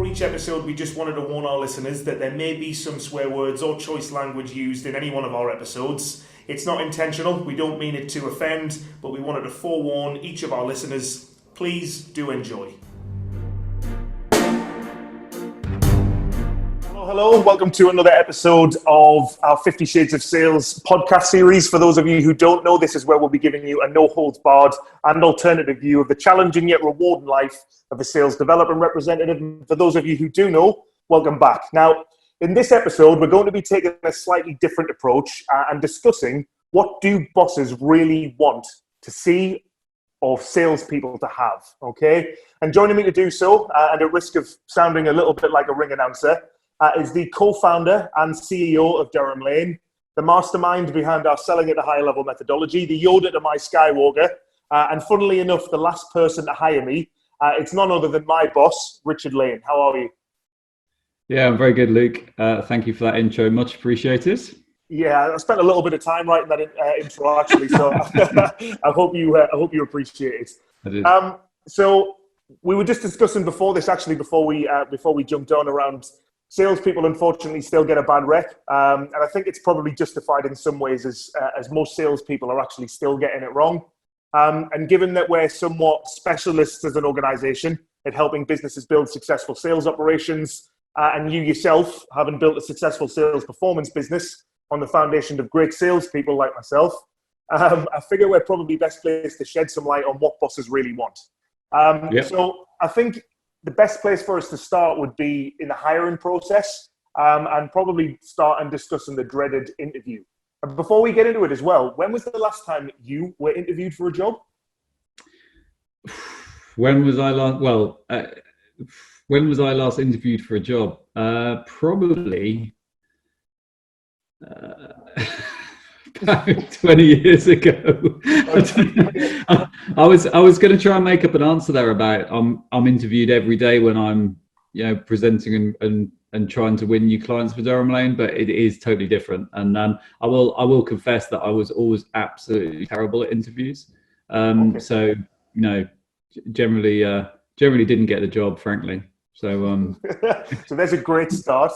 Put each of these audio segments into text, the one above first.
each episode, we just wanted to warn our listeners that there may be some swear words or choice language used in any one of our episodes. It's not intentional, we don't mean it to offend, but we wanted to forewarn each of our listeners. Please do enjoy. Hello, welcome to another episode of our 50 Shades of Sales podcast series. For those of you who don't know, this is where we'll be giving you a no-holds-barred and alternative view of the challenging yet rewarding life of a sales development representative. And for those of you who do know, welcome back. Now, in this episode, we're going to be taking a slightly different approach and discussing what do bosses really want to see or salespeople to have, okay? And joining me to do so, and at risk of sounding a little bit like a ring announcer, is the co-founder and CEO of durhamlane, the mastermind behind our Selling at a Higher Level methodology, the Yoda to my Skywalker, and funnily enough, the last person to hire me. It's none other than my boss, Richard Lane. How are you? Yeah, I'm very good, Luke. Thank you for that intro. Much appreciated. Yeah, I spent a little bit of time writing that intro, actually, so I hope you appreciate it. I did. So we were just discussing before this, actually, before we jumped on around salespeople, unfortunately, still get a bad rep, and I think it's probably justified in some ways, as most salespeople are actually still getting it wrong. And given that we're somewhat specialists as an organisation at helping businesses build successful sales operations, and you yourself having built a successful sales performance business on the foundation of great salespeople like myself, I figure we're probably best placed to shed some light on what bosses really want. Yep. So I think the best place for us to start would be in the hiring process, and probably start and discussing the dreaded interview. And before we get into it as well, when was the last time you were interviewed for a job? When was I last? Well, when was I last interviewed for a job? Probably about 20 years ago. I was going to try and make up an answer there about I'm interviewed every day when I'm presenting and trying to win new clients for durhamlane, but it is totally different. And I will confess that I was always absolutely terrible at interviews. Okay. So generally didn't get the job, frankly. So so there's a great start.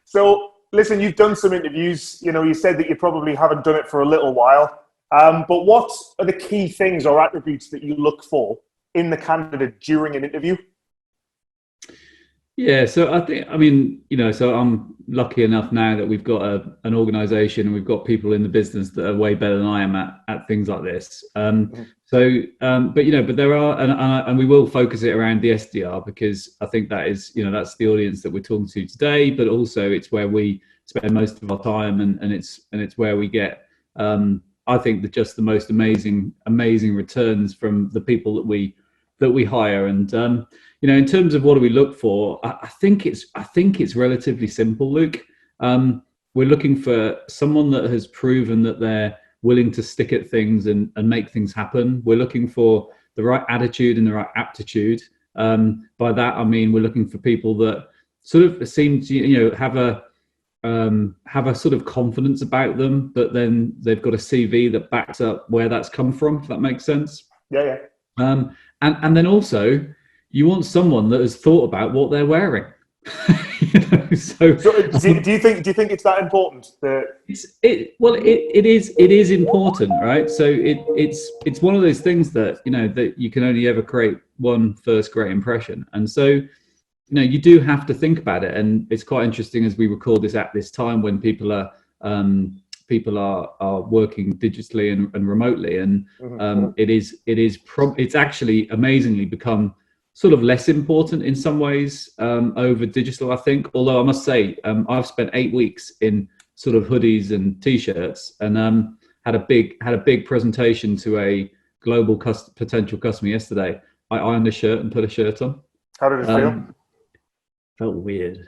So listen, you've done some interviews. You said that you probably haven't done it for a little while. But what are the key things or attributes that you look for in the candidate during an interview? Yeah, so so I'm lucky enough now that we've got an organization and we've got people in the business that are way better than I am at things like this. But there are, and we will focus it around the SDR, because I think that is, that's the audience that we're talking to today, but also it's where we spend most of our time, and it's where we get, I think, just the most amazing returns from the people that we hire. And in terms of what do we look for, I think it's relatively simple, Luke. We're looking for someone that has proven that they're willing to stick at things and make things happen. We're looking for the right attitude and the right aptitude. By that I mean we're looking for people that sort of seem to have a sort of confidence about them, but then they've got a CV that backs up where that's come from, if that makes sense. Yeah. And then also you want someone that has thought about what they're wearing. So do you think it's that important? It is important, right? So it's one of those things that that you can only ever create one first great impression, and so you do have to think about it. And it's quite interesting as we record this at this time when people are working digitally and remotely, and it's actually amazingly become sort of less important in some ways over digital, I think. Although I must say, I've spent 8 weeks in sort of hoodies and t-shirts, and had a big presentation to a global potential customer yesterday. I ironed a shirt and put a shirt on. How did it feel? Felt weird.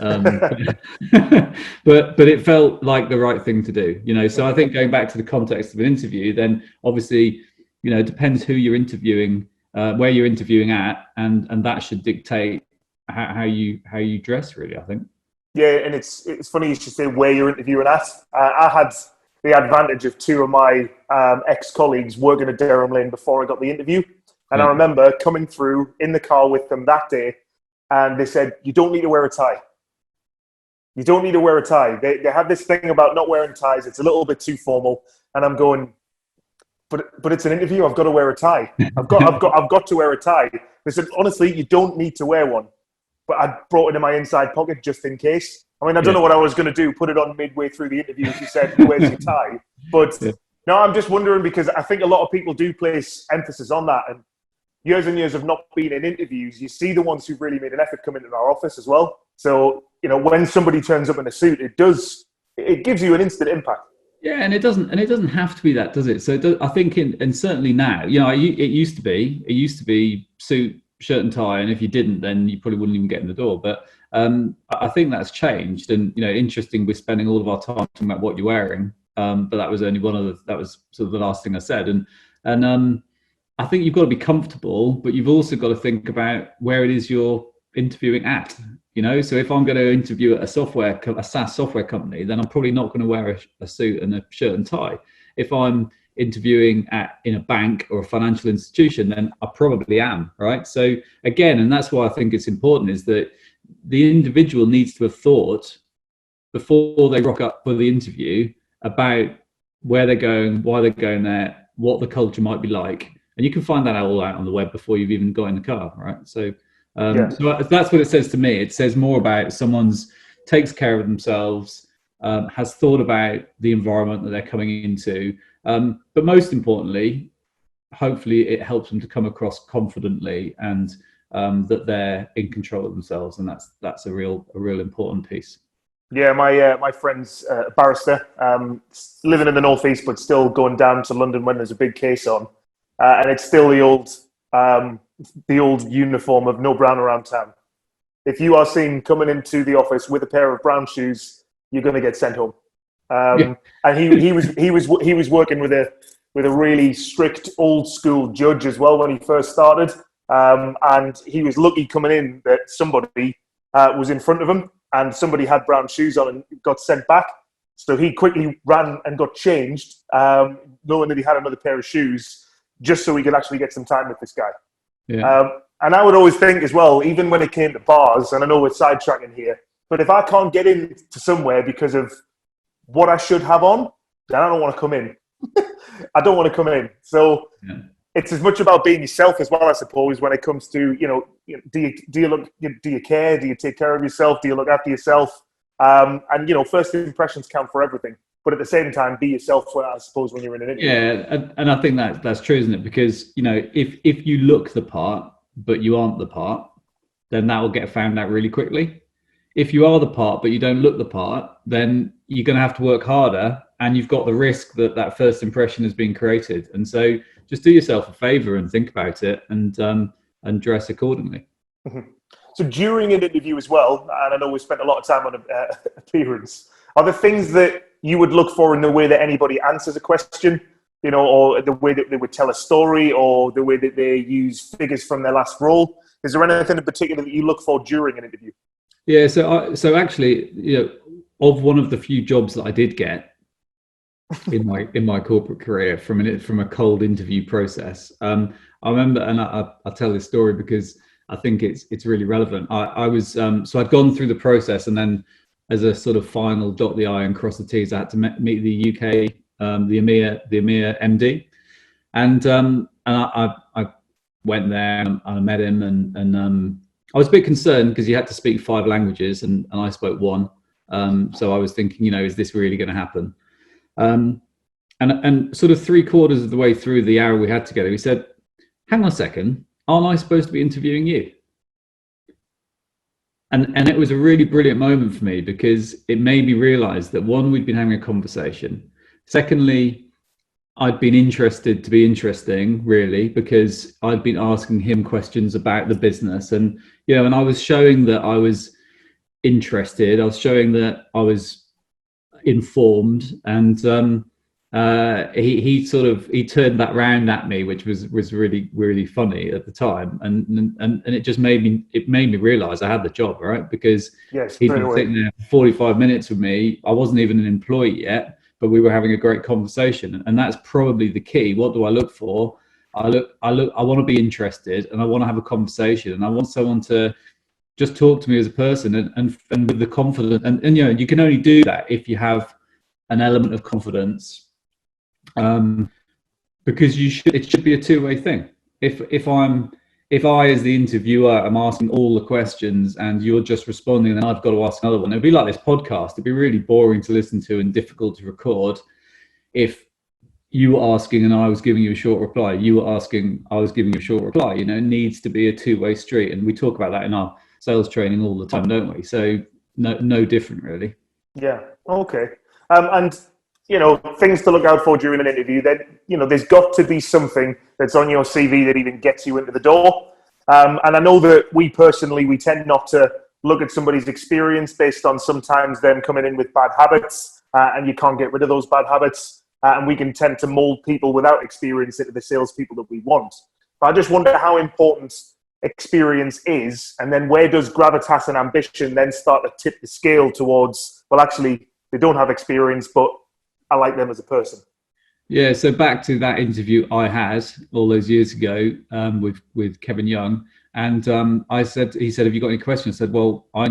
But it felt like the right thing to do, so I think going back to the context of an interview, then obviously, it depends who you're interviewing, where you're interviewing at, and that should dictate how you dress, really, I think. Yeah, and it's funny you should say where you're interviewing at. I had the advantage of two of my ex-colleagues working at durhamlane before I got the interview. And I remember coming through in the car with them that day, and they said, you don't need to wear a tie. You don't need to wear a tie. They have this thing about not wearing ties. It's a little bit too formal. And I'm going, but it's an interview. I've got to wear a tie. I've got to wear a tie. They said, honestly, you don't need to wear one. But I brought it in my inside pocket just in case. I mean, I don't know what I was going to do, put it on midway through the interview if you said, where's your tie? But no, I'm just wondering, because I think a lot of people do place emphasis on that. And years and years of not being in interviews, you see the ones who've really made an effort come into our office as well. So, when somebody turns up in a suit, it gives you an instant impact. Yeah, and it doesn't have to be that, does it? So I think, and certainly now, it used to be suit, shirt and tie, and if you didn't, then you probably wouldn't even get in the door. But I think that's changed, and interesting. We're spending all of our time talking about what you're wearing, but that was only that was sort of the last thing I said, and I think you've got to be comfortable, but you've also got to think about where it is you're interviewing at. So if I'm going to interview at a SaaS software company, then I'm probably not going to wear a suit and a shirt and tie. If I'm interviewing in a bank or a financial institution, then I probably am, right? So again, and that's why I think it's important, is that the individual needs to have thought before they rock up for the interview about where they're going, why they're going there, what the culture might be like. And you can find that all out on the web before you've even got in the car, right? So so that's what it says to me. It says more about someone's takes care of themselves, has thought about the environment that they're coming into, but most importantly, hopefully it helps them to come across confidently and that they're in control of themselves, and that's a real important piece. Yeah, my friend's a barrister, living in the northeast, but still going down to London when there's a big case on, and it's still the old uniform of no brown around town. If you are seen coming into the office with a pair of brown shoes, you're going to get sent home. And he was working with a really strict old school judge as well when he first started. And he was lucky coming in that somebody was in front of him and somebody had brown shoes on and got sent back. So he quickly ran and got changed, knowing that he had another pair of shoes, just so he could actually get some time with this guy. Yeah. And I would always think as well, even when it came to bars, and I know we're sidetracking here, but if I can't get into somewhere because of what I should have on, then I don't want to come in. I don't want to come in. So it's as much about being yourself as well, I suppose, when it comes to, do you care? Do you take care of yourself? Do you look after yourself? And first impressions count for everything. But at the same time, be yourself, I suppose, when you're in an interview. Yeah, and I think that's true, isn't it? Because, if you look the part, but you aren't the part, then that will get found out really quickly. If you are the part, but you don't look the part, then you're going to have to work harder, and you've got the risk that first impression has been created. And so just do yourself a favor and think about it and dress accordingly. Mm-hmm. So during an interview as well, and I know we spent a lot of time on appearance, are there things that you would look for in the way that anybody answers a question, or the way that they would tell a story, or the way that they use figures from their last role? Is there anything in particular that you look for during an interview? Yeah, so actually, of one of the few jobs that I did get in my corporate career from a cold interview process, I remember, and I'll tell this story because I think it's really relevant. I was so I'd gone through the process, and then as a sort of final dot the I and cross the T's, I had to meet the UK, the EMEA MD, and I went there and I met him, and I was a bit concerned because he had to speak 5 languages and I spoke 1, so I was thinking, is this really going to happen? And sort of 3/4 of the way through the hour we had together, he said, "Hang on a second, aren't I supposed to be interviewing you?" And it was a really brilliant moment for me because it made me realize that, one, we'd been having a conversation. Secondly, I'd been interested to be interesting, really, because I'd been asking him questions about the business, and and I was showing that I was interested. I was showing that I was informed, and he turned that round at me, which was really, really funny at the time, and it just made me realize I had the job, right? Because he'd been sitting there for 45 minutes with me. I wasn't even an employee yet, but we were having a great conversation, and that's probably the key. What do I look for? I want to be interested, and I want to have a conversation, and I want someone to just talk to me as a person, and with the confidence, and you can only do that if you have an element of confidence, because it should be a two-way thing. If I as the interviewer am asking all the questions and you're just responding, then I've got to ask another one. It'd be like this podcast. It'd be really boring to listen to and difficult to record if you were asking and I was giving you a short reply. You were asking, I was giving you a short reply. It needs to be a two-way street, and we talk about that in our sales training all the time, don't we? So no different, really. Yeah. Okay. And things to look out for during an interview. Then there's got to be something that's on your CV that even gets you into the door. And I know that we tend not to look at somebody's experience based on sometimes them coming in with bad habits, and you can't get rid of those bad habits. And we can tend to mold people without experience into the salespeople that we want. But I just wonder how important experience is, and then where does gravitas and ambition then start to tip the scale towards, well, actually, they don't have experience, but I like them as a person. Yeah, so back to that interview I had all those years ago with Kevin Young, and he said, have you got any questions? I said, well, I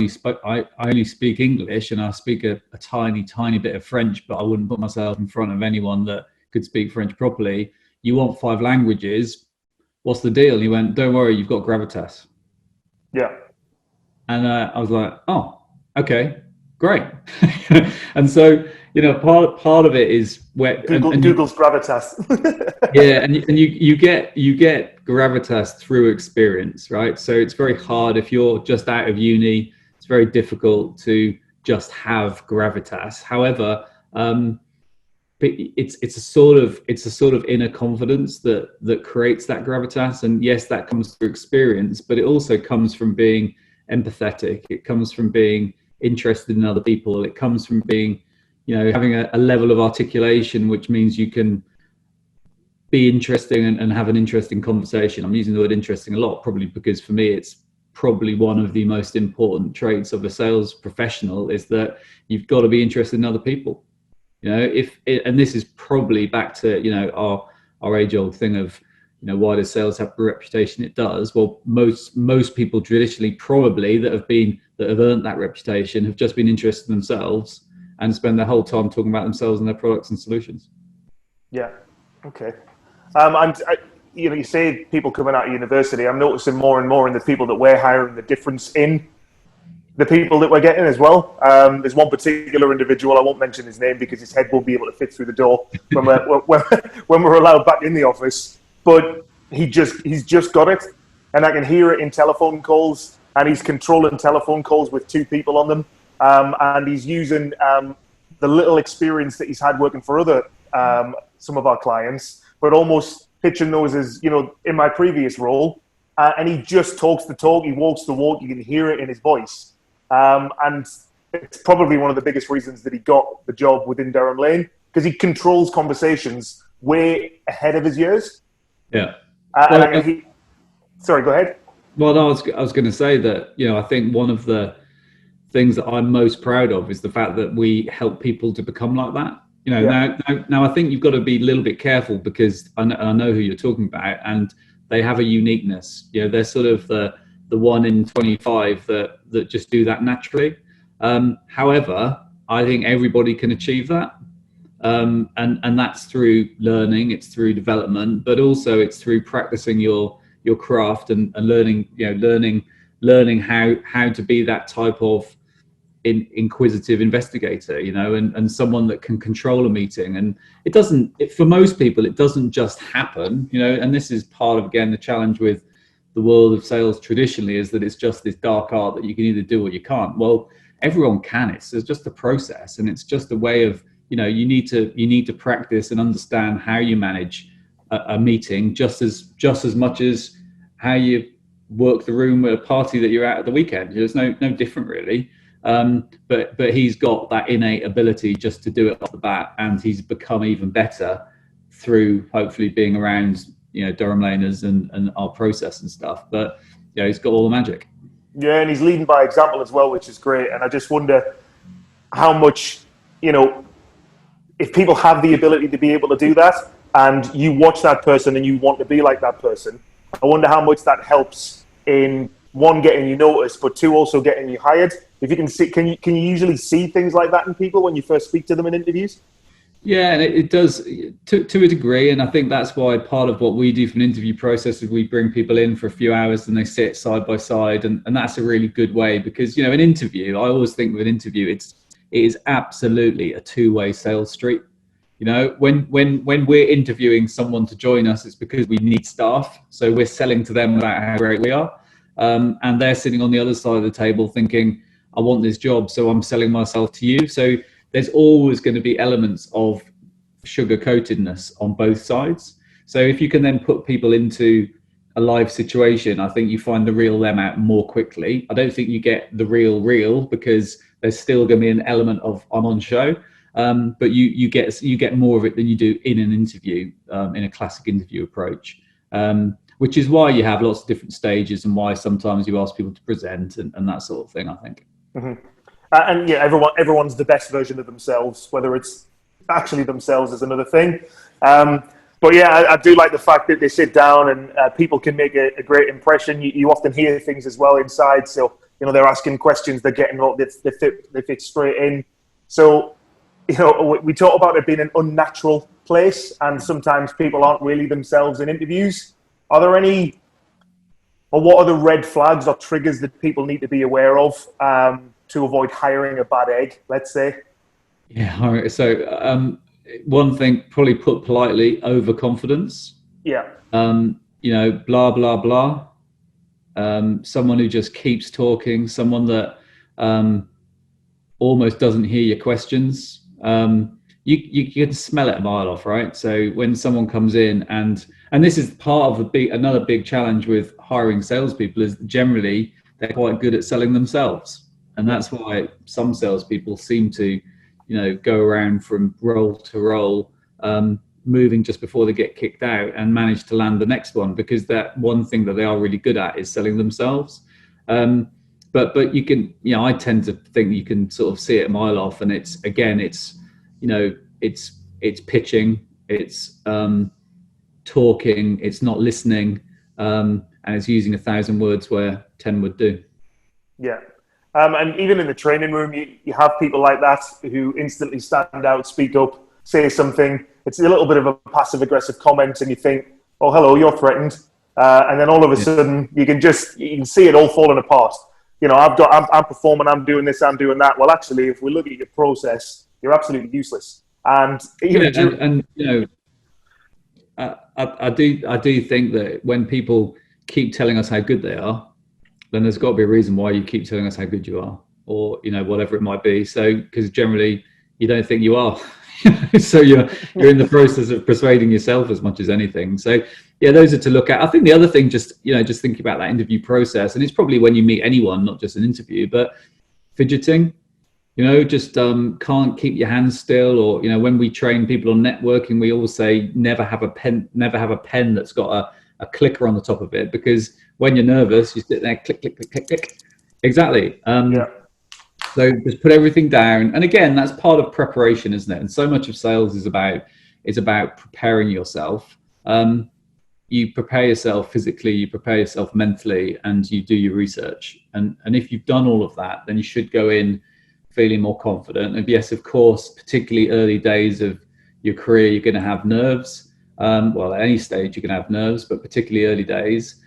only speak English, and I speak a tiny bit of French, but I wouldn't put myself in front of anyone that could speak French properly. You want 5 languages? What's the deal? And he went, don't worry, you've got gravitas. Yeah. And I was like, oh, okay, great. And so, part of it is where Google's gravitas. Yeah, and you get gravitas through experience, right? So it's very hard if you're just out of uni. It's very difficult to just have gravitas. However, it's a sort of inner confidence that creates that gravitas. And yes, that comes through experience, but it also comes from being empathetic. It comes from being interested in other people. It comes from being, having a level of articulation, which means you can be interesting and have an interesting conversation. I'm using the word interesting a lot, probably because for me, it's probably one of the most important traits of a sales professional, is that you've got to be interested in other people. And this is probably back to, our age old thing of, why does sales have the reputation it does? Well, most people traditionally probably that have earned that reputation have just been interested in themselves and spend their whole time talking about themselves and their products and solutions. Yeah. Okay. And you say people coming out of university. I'm noticing more and more in the people that we're hiring the difference in the people that we're getting as well. There's one particular individual, I won't mention his name because his head won't be able to fit through the door when we're allowed back in the office. But he's just got it, and I can hear it in telephone calls, and he's controlling telephone calls with 2 people on them, and he's using the little experience that he's had working for other some of our clients, but almost pitching those as, in my previous role, and he just talks the talk, he walks the walk, you can hear it in his voice. And it's probably one of the biggest reasons that he got the job within Durham Lane, because he controls conversations way ahead of his years. Yeah. Sorry, go ahead. Well, no, I was going to say that, I think one of the things that I'm most proud of is the fact that we help people to become like that. Now I think you've got to be a little bit careful, because I know who you're talking about, and they have a uniqueness. They're sort of the 1 in 25 that just do that naturally. However, I think everybody can achieve that. And that's through learning, it's through development, but also it's through practicing your craft and learning how to be that type of inquisitive investigator, and someone that can control a meeting. And for most people, it doesn't just happen, and this is part of, again, the challenge with the world of sales traditionally, is that it's just this dark art that you can either do or you can't. Well, everyone can. It's just a process, and it's just a way of, you need to practice and understand how you manage a meeting just as much as how you work the room at a party that you're at the weekend. There's no different, really. But he's got that innate ability just to do it off the bat, and he's become even better through hopefully being around, Durham Laners and our process and stuff. But he's got all the magic. Yeah, and he's leading by example as well, which is great. And I just wonder how much, if people have the ability to be able to do that, and you watch that person and you want to be like that person, I wonder how much that helps in, one, getting you noticed, but two, also getting you hired. If you can see, can you usually see things like that in people when you first speak to them in interviews? Yeah, and it does to a degree, and I think that's why part of what we do for an interview process is we bring people in for a few hours and they sit side by side, and that's a really good way, because an interview, I always think with an interview, it is absolutely a two-way sales street. When we're interviewing someone to join us, it's because we need staff, so we're selling to them about how great we are, and they're sitting on the other side of the table thinking, I want this job, so I'm selling myself to you. So there's always going to be elements of sugar-coatedness on both sides. So if you can then put people into a live situation, I think you find the real them out more quickly. I don't think you get the real because there's still going to be an element of I'm on show, but you get more of it than you do in an interview, in a classic interview approach, which is why you have lots of different stages and why sometimes you ask people to present and that sort of thing, I think. Mm-hmm. And yeah, everyone's the best version of themselves. Whether it's actually themselves is another thing. But yeah, I do like the fact that they sit down and people can make a great impression. You often hear things as well inside. So, they're asking questions, they're getting they fit straight in. So, we talk about it being an unnatural place, and sometimes people aren't really themselves in interviews. Are there any, or what are the red flags or triggers that people need to be aware of to avoid hiring a bad egg, let's say? Yeah, so one thing, probably put politely, overconfidence. Yeah. Blah, blah, blah. Someone who just keeps talking, someone that almost doesn't hear your questions. You can smell it a mile off, right? So when someone comes in, and this is part of another big challenge with hiring salespeople, is generally they're quite good at selling themselves. And that's why some salespeople seem to, go around from role to role, moving just before they get kicked out and manage to land the next one, because that one thing that they are really good at is selling themselves. But you can, I tend to think you can sort of see it a mile off, and it's pitching, it's talking, it's not listening, and it's using 1,000 words where 10 would do. Yeah. And even in the training room, you have people like that who instantly stand out, speak up, say something. It's a little bit of a passive-aggressive comment, and you think, "Oh, hello, you're threatened," and then all of a sudden, you can see it all falling apart. I'm performing, I'm doing this, I'm doing that. Well, actually, if we look at your process, you're absolutely useless. And I do think that when people keep telling us how good they are, then there's got to be a reason why you keep telling us how good you are, or whatever it might be. So, because generally you don't think you are, so you're in the process of persuading yourself as much as anything. So, yeah, those are to look at. I think the other thing, just thinking about that interview process, and it's probably when you meet anyone, not just an interview, but fidgeting. Just can't keep your hands still, or when we train people on networking, we always say never have a pen that's got a clicker on the top of it, because when you're nervous, you sit there, click, click, click, click, click. Exactly. So just put everything down. And again, that's part of preparation, isn't it? And so much of sales is about preparing yourself. You prepare yourself physically, you prepare yourself mentally, and you do your research. And if you've done all of that, then you should go in feeling more confident. And yes, of course, particularly early days of your career, you're going to have nerves. Well, at any stage you can have nerves, but particularly early days.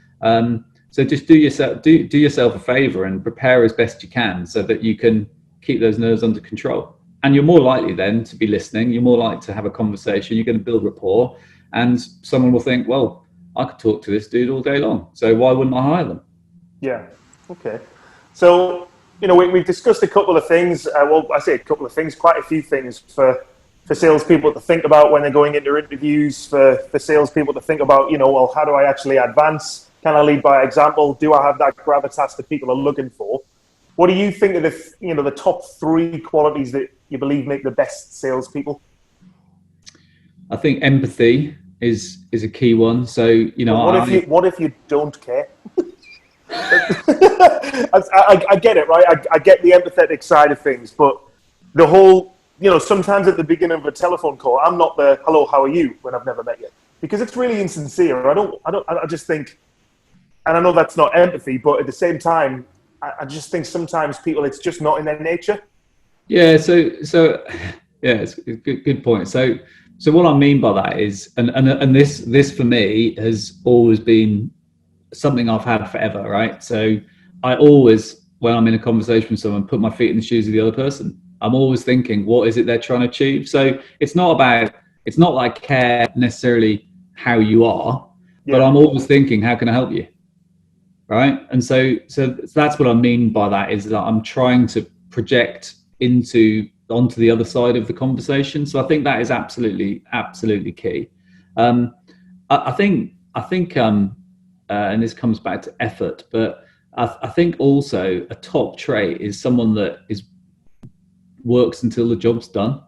So just do yourself a favor and prepare as best you can, so that you can keep those nerves under control. And you're more likely then to be listening. You're more likely to have a conversation. You're going to build rapport, and someone will think, well, I could talk to this dude all day long, so why wouldn't I hire them? Yeah. Okay. So, we've discussed a couple of things. I say a couple of things, quite a few things for salespeople to think about when they're going into interviews, for salespeople to think about, well, how do I actually advance? Can I lead by example? Do I have that gravitas that people are looking for? What do you think are the top 3 qualities that you believe make the best salespeople? I think empathy is a key one. So, what if you don't care? I get it, right? I get the empathetic side of things, but the whole sometimes at the beginning of a telephone call, I'm not the hello, how are you when I've never met you, because it's really insincere. I just think, and I know that's not empathy, but at the same time, I just think sometimes people, it's just not in their nature. Yeah. Yeah, it's a good point. So what I mean by that is, and this for me has always been something I've had forever, right? So I always, when I'm in a conversation with someone, put my feet in the shoes of the other person. I'm always thinking, what is it they're trying to achieve? So it's not like I care necessarily how you are, but I'm always thinking, how can I help you? Right. And so that's what I mean by that, is that I'm trying to project onto the other side of the conversation. So I think that is absolutely key. I think, and this comes back to effort, but I think also a top trait is someone that works until the job's done.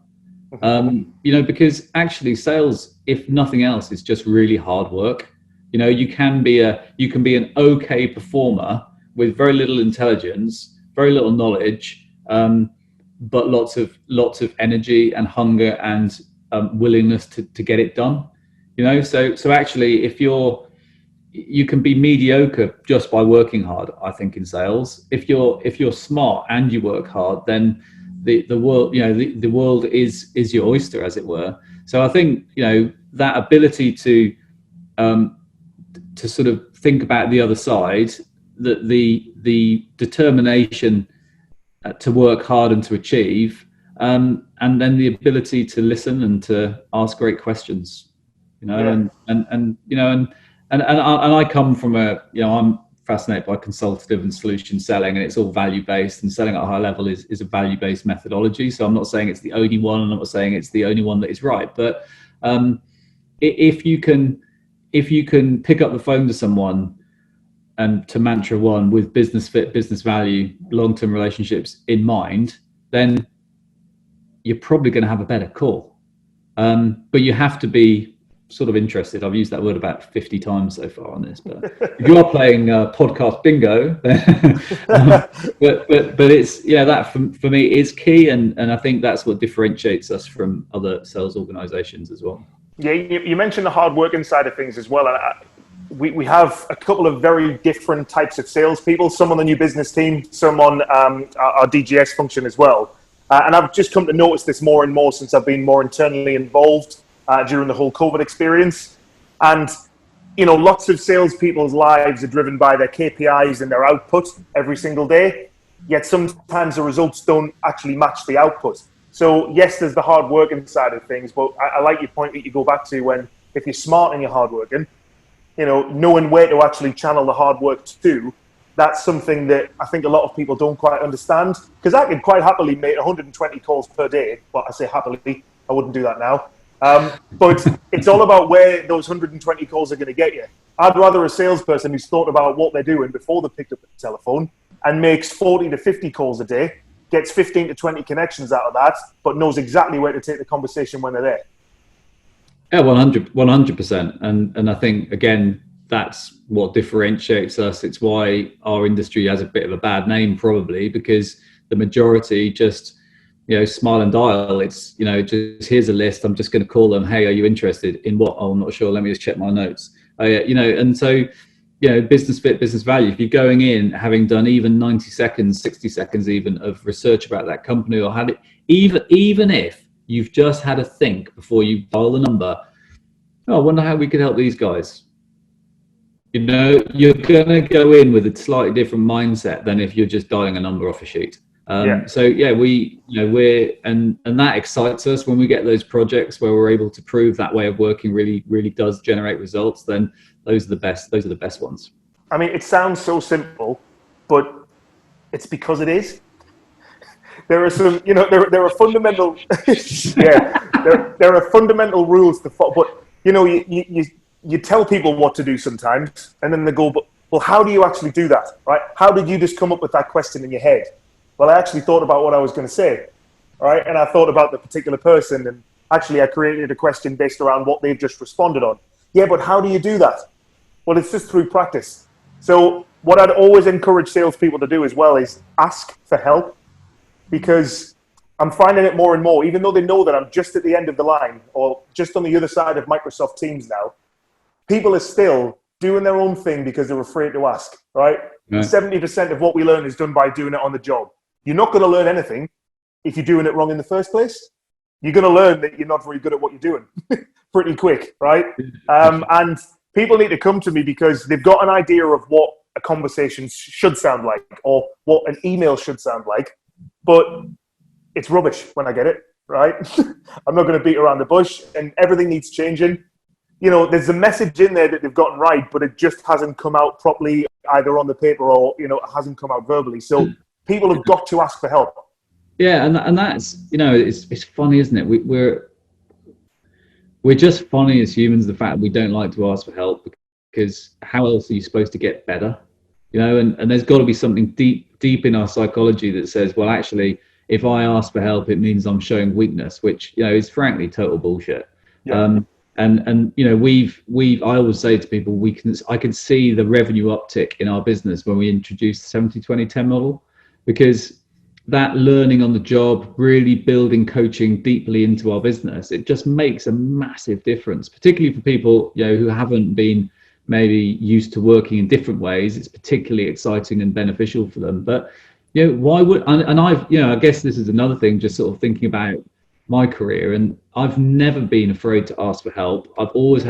Because actually sales, if nothing else, is just really hard work. You can be an okay performer with very little intelligence, very little knowledge, but lots of energy and hunger and willingness to get it done. So actually, if you can be mediocre just by working hard, I think, in sales. If you're smart and you work hard, then the world, the world is your oyster, as it were. So I think, that ability to sort of think about the other side, that the determination to work hard and to achieve, and then the ability to listen and to ask great questions, and I come from I'm fascinated by consultative and solution selling, and it's all value based, and selling at a high level is a value based methodology. So I'm not saying it's the only one, and I'm not saying it's the only one that is right, but if you can pick up the phone to someone and to mantra one with business fit, business value, long-term relationships in mind, then you're probably going to have a better call. But you have to be sort of interested. I've used that word about 50 times so far on this, but if you are playing podcast bingo, but it's, that for me is key. And I think that's what differentiates us from other sales organizations as well. Yeah, you mentioned the hard working side of things as well. We have a couple of very different types of salespeople, some on the new business team, some on our DGS function as well. And I've just come to notice this more and more since I've been more internally involved during the whole COVID experience. And, lots of salespeople's lives are driven by their KPIs and their output every single day. Yet sometimes the results don't actually match the output. So yes, there's the hard working side of things, but I like your point that you go back to if you're smart and you're hard working, knowing where to actually channel the hard work to, that's something that I think a lot of people don't quite understand. Because I could quite happily make 120 calls per day. Well, I say happily, I wouldn't do that now. But it's all about where those 120 calls are going to get you. I'd rather a salesperson who's thought about what they're doing before they picked up the telephone and makes 40 to 50 calls a day, gets 15 to 20 connections out of that, but knows exactly where to take the conversation when they're there. Yeah, 100%. And I think, again, that's what differentiates us. It's why our industry has a bit of a bad name, probably, because the majority just, smile and dial. It's, just here's a list. I'm just going to call them. Hey, are you interested in what? Oh, I'm not sure. Let me just check my notes. And so, business fit, business value. If you're going in, having done even 90 seconds, 60 seconds even of research about that company, or had it, even if you've just had a think before you dial the number, I wonder how we could help these guys. You're going to go in with a slightly different mindset than if you're just dialing a number off a sheet. So yeah, we're and that excites us when we get those projects where we're able to prove that way of working really does generate results. Then those are the best ones. I mean, it sounds so simple, but it's because it is. There are some, there are fundamental, there are fundamental rules to follow. But you tell people what to do sometimes, and then they go, well, how do you actually do that, right? How did you just come up with that question in your head? Well, I actually thought about what I was going to say, right? And I thought about the particular person, and actually I created a question based around what they've just responded on. Yeah, but how do you do that? Well, it's just through practice. So what I'd always encourage salespeople to do as well is ask for help, because I'm finding it more and more, even though they know that I'm just at the end of the line or just on the other side of Microsoft Teams now, people are still doing their own thing because they're afraid to ask, right? 70% of what we learn is done by doing it on the job. You're not going to learn anything if you're doing it wrong in the first place. You're going to learn that you're not very good at what you're doing pretty quick, right? And people need to come to me because they've got an idea of what a conversation should sound like or what an email should sound like, but it's rubbish when I get it, right? I'm not going to beat around the bush, and everything needs changing. You know, there's a message in there that they've gotten right, but it just hasn't come out properly either on the paper or, you know, it hasn't come out verbally. So people have got to ask for help. Yeah, and that's, you know, it's funny, isn't it? We're just funny as humans, the fact that we don't like to ask for help, because how else are you supposed to get better? You know, and there's got to be something deep in our psychology that says, well, actually, if I ask for help, it means I'm showing weakness, which, you know, is frankly total bullshit. Yeah. And you know, I always say to people, I can see the revenue uptick in our business when we introduced the 70-20-10 model, because that learning on the job, really building coaching deeply into our business, it just makes a massive difference, particularly for people, you know, who haven't been maybe used to working in different ways. It's particularly exciting and beneficial for them. But you know, why would, and I've, you know, I guess this is another thing, just sort of thinking about my career, and I've never been afraid to ask for help. I always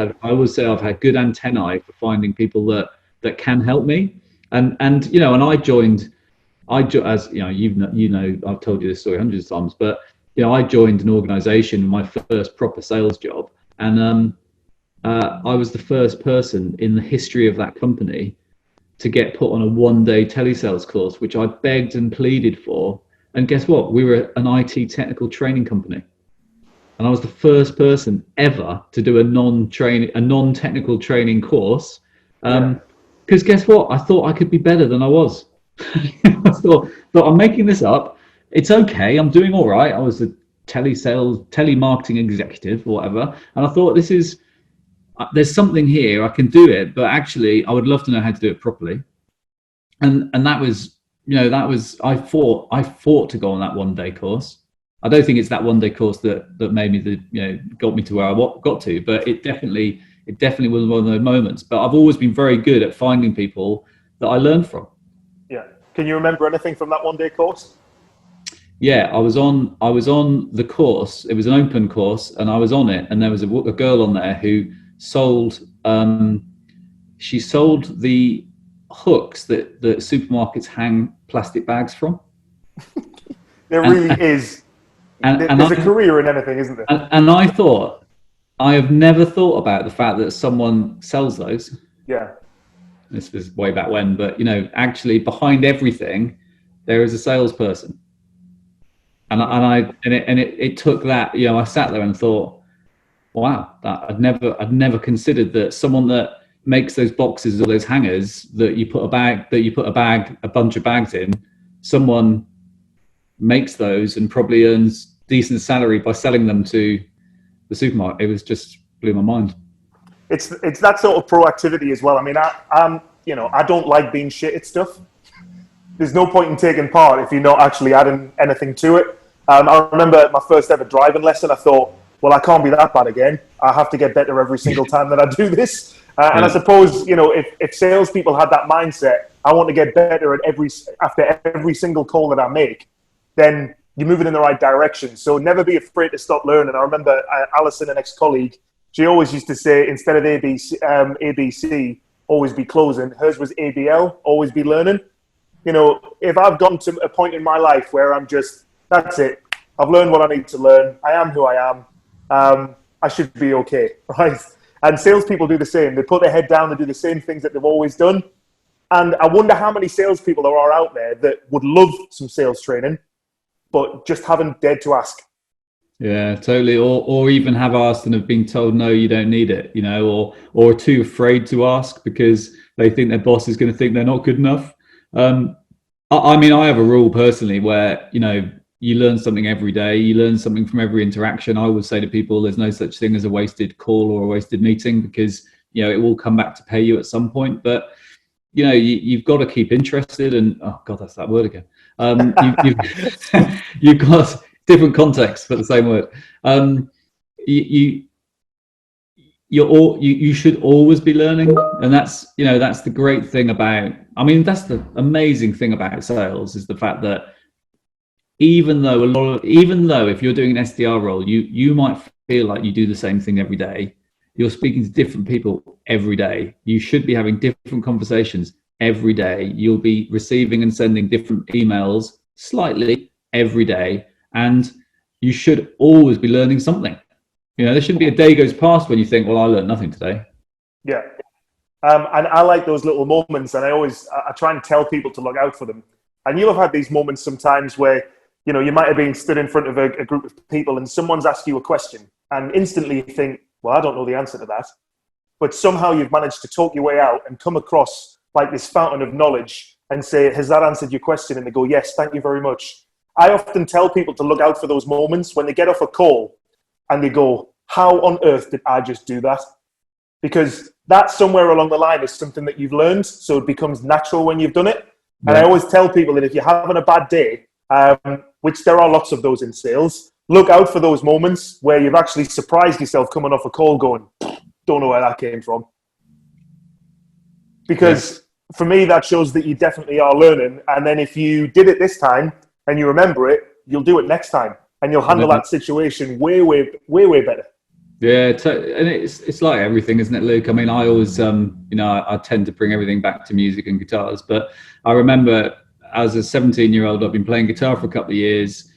say I've had good antennae for finding people that can help me. And you know, and I joined, as you know, I've told you this story hundreds of times, but you know, I joined an organization, my first proper sales job, and I was the first person in the history of that company to get put on a one-day telesales course, which I begged and pleaded for. And guess what? We were an IT technical training company. And I was the first person ever to do a non-technical training course. Because guess what? I thought I could be better than I was. I thought I'm making this up. It's okay. I'm doing all right. I was a telemarketing executive or whatever. And I thought, there's something here, I can do it, but actually I would love to know how to do it properly. And that was, you know, I fought to go on that one-day course. I don't think it's that one-day course that made me got me to where I got to, but it definitely was one of those moments. But I've always been very good at finding people that I learned from. Yeah. Can you remember anything from that one-day course? Yeah, I was on the course. It was an open course, and I was on it, and there was a girl on there who sold she sold the hooks that supermarkets hang plastic bags from. There really is. There's a career in anything, isn't there? And I thought, I have never thought about the fact that someone sells those. Yeah. This was way back when, but you know, actually behind everything there is a salesperson. And it took that, you know, I sat there and thought, wow, that I'd never considered that someone that makes those boxes or those hangers that you put a bunch of bags in, someone makes those and probably earns decent salary by selling them to the supermarket. It was just blew my mind. It's that sort of proactivity as well. I mean, I don't like being shit at stuff. There's no point in taking part if you're not actually adding anything to it. I remember my first ever driving lesson. I thought, well, I can't be that bad again. I have to get better every single time that I do this. And I suppose, you know, if salespeople had that mindset, I want to get better after every single call that I make, then you're moving in the right direction. So never be afraid to stop learning. I remember Alison, an ex-colleague, she always used to say, instead of ABC, always be closing. Hers was ABL, always be learning. You know, if I've gotten to a point in my life where I'm just, that's it. I've learned what I need to learn. I am who I am. I should be okay, right? And salespeople do the same. They put their head down and do the same things that they've always done. And I wonder how many salespeople there are out there that would love some sales training, but just haven't dared to ask. Yeah, totally. Or even have asked and have been told, no, you don't need it, you know, or too afraid to ask because they think their boss is going to think they're not good enough. I mean, I have a rule personally where, you know, you learn something every day. You learn something from every interaction. I would say to people, there's no such thing as a wasted call or a wasted meeting because, you know, it will come back to pay you at some point. But, you know, you've got to keep interested and, oh God, that's that word again. different context, but the same word. You should always be learning, and that's the great thing about. I mean, that's the amazing thing about sales is the fact that even though if you're doing an SDR role, you might feel like you do the same thing every day. You're speaking to different people every day. You should be having different conversations every day. You'll be receiving and sending different emails slightly every day, and you should always be learning something. There shouldn't be a day goes past when you think, well, I learned nothing today. Yeah. And I like those little moments, and I try and tell people to look out for them. And you'll have had these moments sometimes where, you might have been stood in front of a group of people and someone's asked you a question, and instantly you think, well, I don't know the answer to that. But somehow you've managed to talk your way out and come across like this fountain of knowledge and say, has that answered your question? And they go, yes, thank you very much. I often tell people to look out for those moments when they get off a call and they go, how on earth did I just do that? Because that somewhere along the line is something that you've learned, so it becomes natural when you've done it. Yeah. And I always tell people that if you're having a bad day, which there are lots of those in sales, look out for those moments where you've actually surprised yourself coming off a call going, don't know where that came from. Because for me, that shows that you definitely are learning. And then if you did it this time and you remember it, you'll do it next time. And you'll handle that situation way, way, way, way better. Yeah, and it's like everything, isn't it, Luke? I mean, I always, I tend to bring everything back to music and guitars. But I remember as a 17-year-old, I've been playing guitar for a couple of years.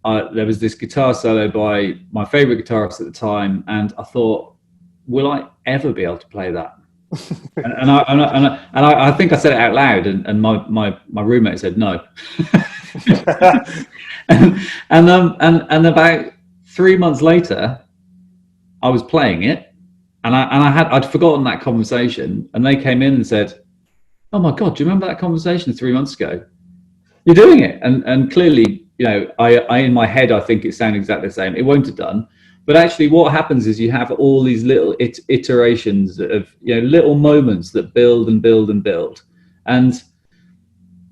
There was this guitar solo by my favorite guitarist at the time, and I thought, will I ever be able to play that? and I think I said it out loud, and my roommate said no. and about 3 months later, I was playing it, and I'd forgotten that conversation, and they came in and said, "Oh my God, do you remember that conversation 3 months ago? You're doing it." And clearly, I in my head, I think it sounded exactly the same. It won't have done. But actually what happens is you have all these little iterations of, little moments that build and build and build. And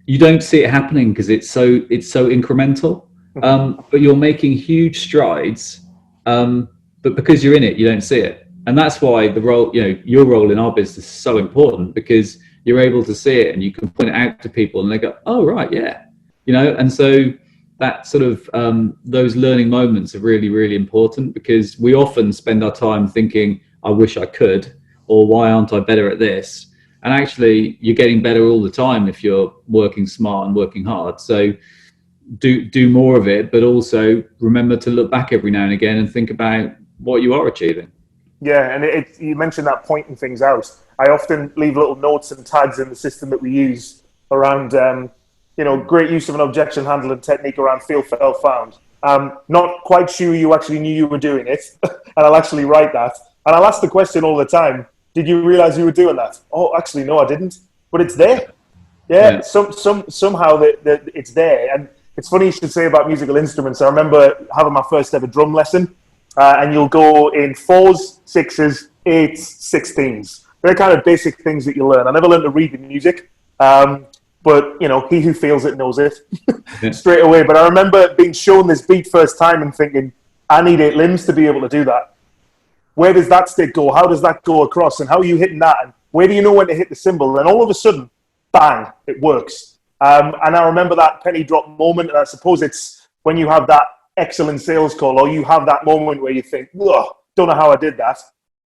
you don't see it happening because it's so incremental. But you're making huge strides. But because you're in it, you don't see it. And that's why the role, your role in our business is so important, because you're able to see it and you can point it out to people and they go, oh, right, yeah. And so that sort of those learning moments are really, really important, because we often spend our time thinking, I wish I could, or why aren't I better at this? And actually, you're getting better all the time if you're working smart and working hard. So do more of it, but also remember to look back every now and again and think about what you are achieving. Yeah, and you mentioned that pointing things out. I often leave little notes and tags in the system that we use around great use of an objection handling technique around feel, felt, found. Not quite sure you actually knew you were doing it, and I'll actually write that. And I'll ask the question all the time, did you realize you were doing that? Oh, actually, no, I didn't. But it's there. Yeah. Somehow that it's there. And it's funny you should say about musical instruments. I remember having my first ever drum lesson, and you'll go in 4s, 6s, 8s, 16s. Very kind of basic things that you learn. I never learned to read the music. But, he who feels it knows it straight away. But I remember being shown this beat first time and thinking, I need 8 limbs to be able to do that. Where does that stick go? How does that go across? And how are you hitting that? And where do you know when to hit the cymbal? And all of a sudden, bang, it works. And I remember that penny drop moment. And I suppose it's when you have that excellent sales call, or you have that moment where you think, don't know how I did that.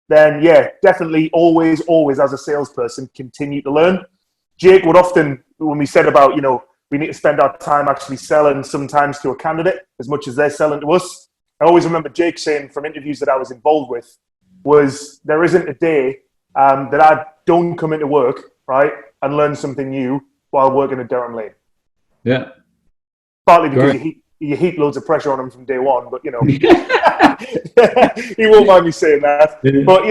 Then, yeah, definitely always as a salesperson, continue to learn. Jake would often, when we said about, we need to spend our time actually selling sometimes to a candidate as much as they're selling to us. I always remember Jake saying from interviews that I was involved with was there isn't a day that I don't come into work, right, and learn something new while working at Durham Lane. Yeah. Partly because you heap loads of pressure on him from day one, but, he won't mind me saying that. But,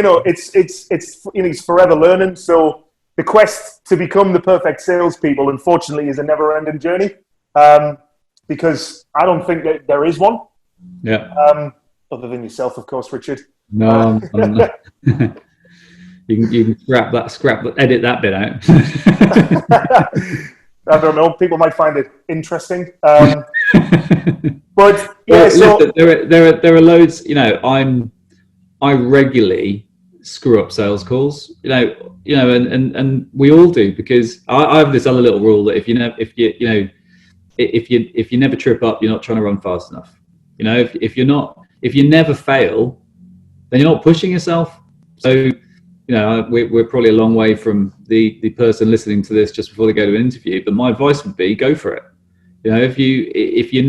he's forever learning. So the quest to become the perfect salespeople, unfortunately, is a never-ending journey, because I don't think that there is one. Yeah. Other than yourself, of course, Richard. No, you can edit that bit out. I don't know. People might find it interesting. But But yeah, Well, so look, there are loads. I regularly screw up sales calls. And we all do, because I have this other little rule that if you never trip up, you're not trying to run fast enough. If you never fail, then you're not pushing yourself. So we're probably a long way from the person listening to this just before they go to an interview. But my advice would be, go for it. If you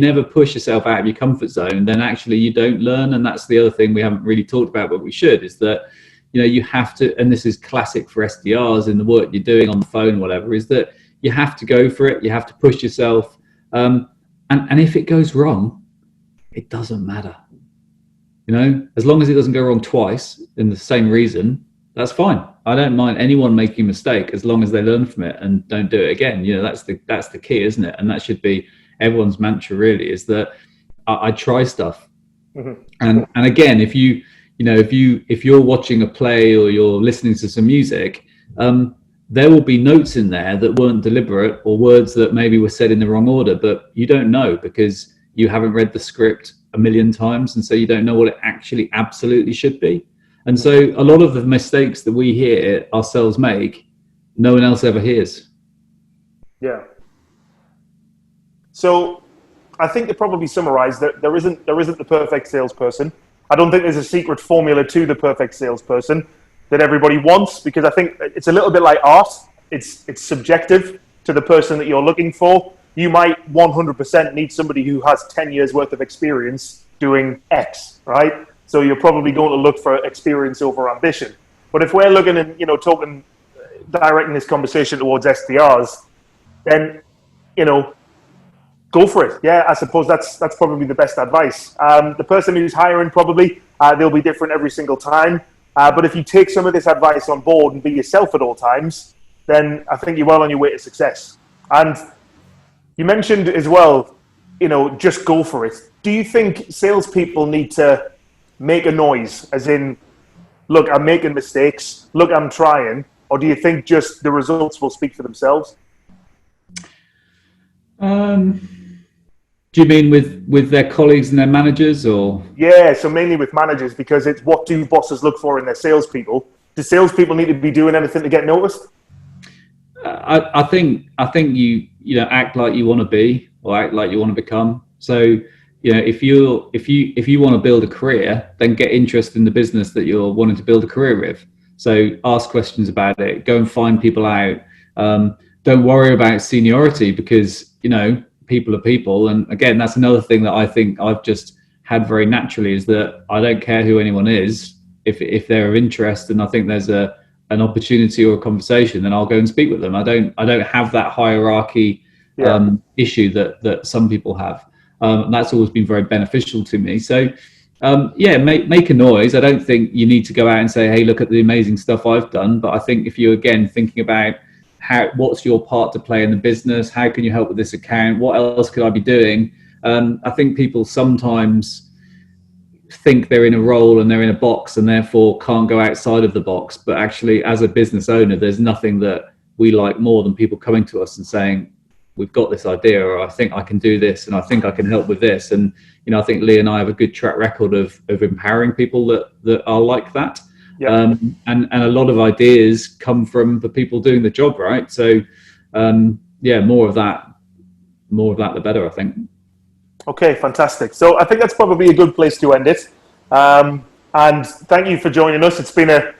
never push yourself out of your comfort zone, then actually you don't learn. And that's the other thing we haven't really talked about, but we should, is that you have to, and this is classic for SDRs in the work you're doing on the phone, whatever, is that you have to go for it. You have to push yourself. And if it goes wrong, it doesn't matter. As long as it doesn't go wrong twice in the same reason, that's fine. I don't mind anyone making a mistake as long as they learn from it and don't do it again. That's the key, isn't it? And that should be everyone's mantra, really, is that I try stuff. Mm-hmm. And again, if you're watching a play or you're listening to some music, there will be notes in there that weren't deliberate, or words that maybe were said in the wrong order, but you don't know because you haven't read the script a million times, and so you don't know what it actually absolutely should be. And so a lot of the mistakes that we hear ourselves make, no one else ever hears. Yeah. So I think to probably summarize that there isn't the perfect salesperson. I don't think there's a secret formula to the perfect salesperson that everybody wants, because I think it's a little bit like art. It's subjective to the person that you're looking for. You might 100% need somebody who has 10 years worth of experience doing X, right? So you're probably going to look for experience over ambition. But if we're looking and, directing this conversation towards SDRs, then, go for it. Yeah, I suppose that's probably the best advice. The person who's hiring, probably, they'll be different every single time. But if you take some of this advice on board and be yourself at all times, then I think you're well on your way to success. And you mentioned as well, just go for it. Do you think salespeople need to make a noise, as in, look, I'm making mistakes, look, I'm trying, or do you think just the results will speak for themselves? Do you mean with their colleagues and their managers, or? Yeah, so mainly with managers, because it's what do bosses look for in their salespeople? Do salespeople need to be doing anything to get noticed? I think you act like you want to be, or act like you want to become. So if you want to build a career, then get interest in the business that you're wanting to build a career with. So ask questions about it. Go and find people out. Don't worry about seniority, because people are people. And again, that's another thing that I think I've just had very naturally, is that I don't care who anyone is. If they're of interest and I think there's an opportunity or a conversation, then I'll go and speak with them. I don't have that hierarchy issue that some people have. And that's always been very beneficial to me. So make a noise. I don't think you need to go out and say, hey, look at the amazing stuff I've done. But I think if you're, again, thinking about what's your part to play in the business, how can you help with this account, what else could I be doing? I think people sometimes think they're in a role and they're in a box and therefore can't go outside of the box. But actually, as a business owner, there's nothing that we like more than people coming to us and saying, we've got this idea, or I think I can do this, and I think I can help with this. And I think Lee and I have a good track record of empowering people that are like that. Yeah. And a lot of ideas come from the people doing the job, right? So more of that, the better, I think. Okay, fantastic. So I think that's probably a good place to end it. And thank you for joining us. It's been a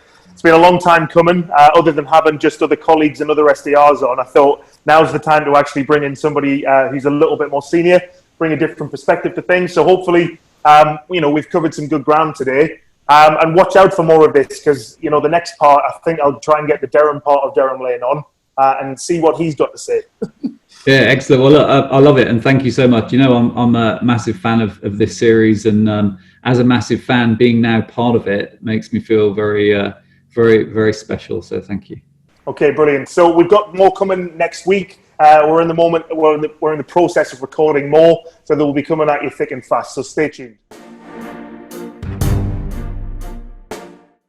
long time coming. Other than having just other colleagues and other SDRs on, I thought now's the time to actually bring in somebody who's a little bit more senior, bring a different perspective to things. So hopefully, we've covered some good ground today. And watch out for more of this, because the next part, I think I'll try and get the Durham part of Durham Lane on and see what he's got to say. Yeah, excellent. Well, look, I love it, and thank you so much. I'm a massive fan of this series, and as a massive fan, being now part of it makes me feel very, very, very special. So thank you. Okay, brilliant. So we've got more coming next week. We're in the process of recording more, so they will be coming at you thick and fast. So stay tuned.